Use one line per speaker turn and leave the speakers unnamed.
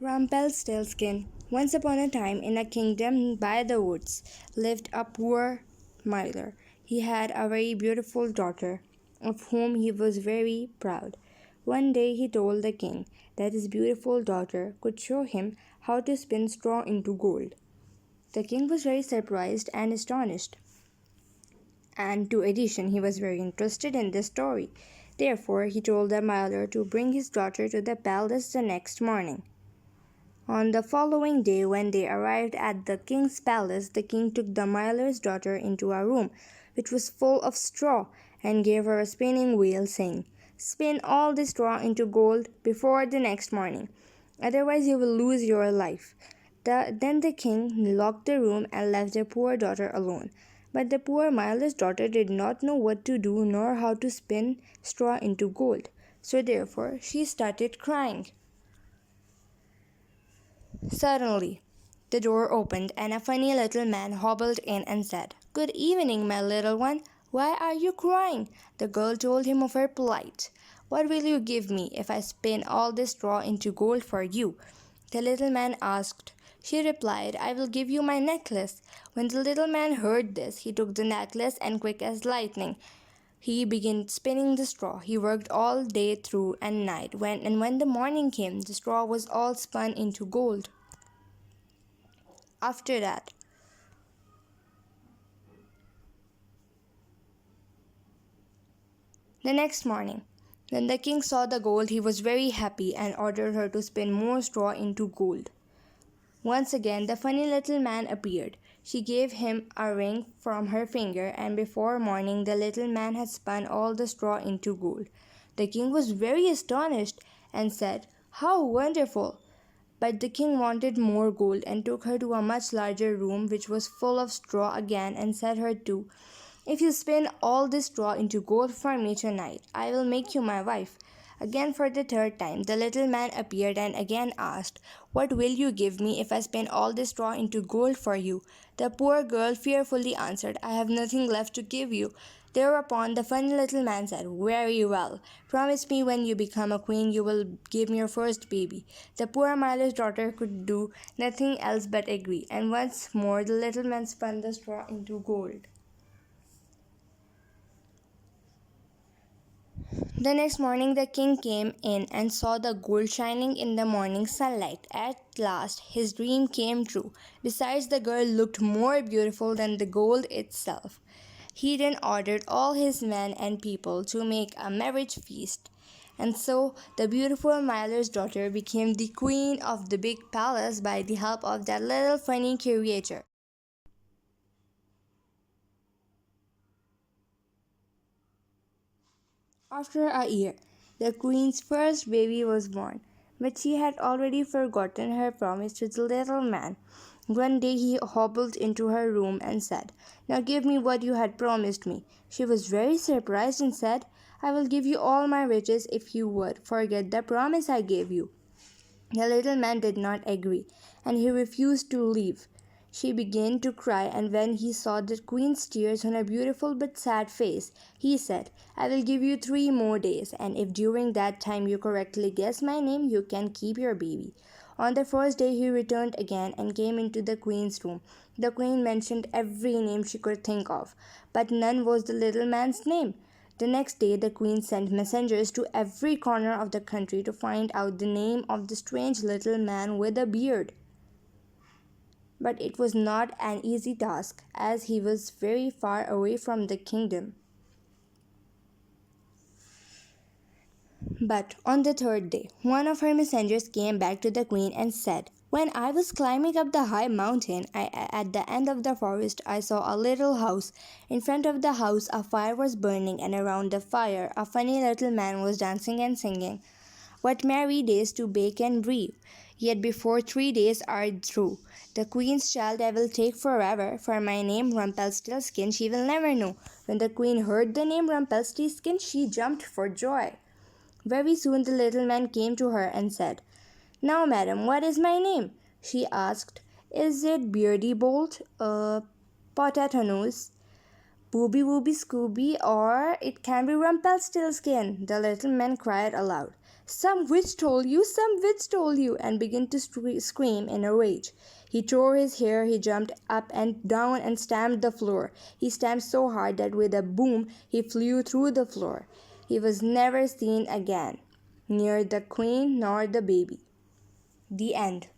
Rumpelstilskin. Once upon a time, in a kingdom by the woods, lived a poor miller. He had a very beautiful daughter, of whom he was very proud. One day he told the king that his beautiful daughter could show him how to spin straw into gold. The king was very surprised and astonished, and to addition, he was very interested in this story. Therefore, he told the miller to bring his daughter to the palace the next morning. On the following day, when they arrived at the king's palace, the king took the miller's daughter into a room which was full of straw and gave her a spinning wheel, saying, "Spin all the straw into gold before the next morning, otherwise you will lose your life." Then the king locked the room and left the poor daughter alone. But the poor miller's daughter did not know what to do nor how to spin straw into gold. So therefore she started crying. Suddenly, the door opened and a funny little man hobbled in and said, "Good evening, my little one. Why are you crying?" The girl told him of her plight. "What will you give me if I spin all this straw into gold for you?" the little man asked. She replied, "I will give you my necklace." When the little man heard this, he took the necklace and quick as lightning he began spinning the straw. He worked all day through and night. When the morning came, the straw was all spun into gold. After that, the next morning, when the king saw the gold, he was very happy and ordered her to spin more straw into gold. Once again, the funny little man appeared. She gave him a ring from her finger, and before morning, the little man had spun all the straw into gold. The king was very astonished and said, "How wonderful!" But the king wanted more gold and took her to a much larger room which was full of straw again and said her to, "If you spin all this straw into gold for me tonight, I will make you my wife." Again for the third time the little man appeared and again asked, "What will you give me if I spin all this straw into gold for you?" The poor girl fearfully answered, "I have nothing left to give you." Thereupon the funny little man said, "Very well. Promise me when you become a queen you will give me your first baby." The poor miller's daughter could do nothing else but agree, and once more the little man spun the straw into gold. The next morning the king came in and saw the gold shining in the morning sunlight. At last his dream came true. Besides, the girl looked more beautiful than the gold itself. He then ordered all his men and people to make a marriage feast. And so the beautiful miller's daughter became the queen of the big palace by the help of that little funny creature. After a year, the queen's first baby was born, but she had already forgotten her promise to the little man. One day he hobbled into her room and said, "Now give me what you had promised me." She was very surprised and said, "I will give you all my riches if you would forget the promise I gave you." The little man did not agree, and he refused to leave. She began to cry, and when he saw the queen's tears on her beautiful but sad face, he said, "I will give you 3 more days, and if during that time you correctly guess my name, you can keep your baby." On the first day he returned again and came into the queen's room. The queen mentioned every name she could think of, but none was the little man's name. The next day the queen sent messengers to every corner of the country to find out the name of the strange little man with a beard. But it was not an easy task, as he was very far away from the kingdom. But on the third day, one of her messengers came back to the queen and said, "When I was climbing up the high mountain, at the end of the forest, I saw a little house. In front of the house, a fire was burning, and around the fire, a funny little man was dancing and singing. What merry days to bake and brew! Yet before 3 days are through, the queen's child I will take forever, for my name Rumpelstilskin she will never know." When the queen heard the name Rumpelstilskin, she jumped for joy. Very soon the little man came to her and said, "Now, madam, what is my name?" She asked, "Is it Beardy Bolt, Potato Nose, Booby Wooby Scooby, or it can be Rumpelstiltskin?" The little man cried aloud, Some witch told you, some witch told you, and began to scream in a rage. He tore his hair, he jumped up and down and stamped the floor. He stamped so hard that with a boom he flew through the floor. He was never seen again, near the queen nor the baby. The end.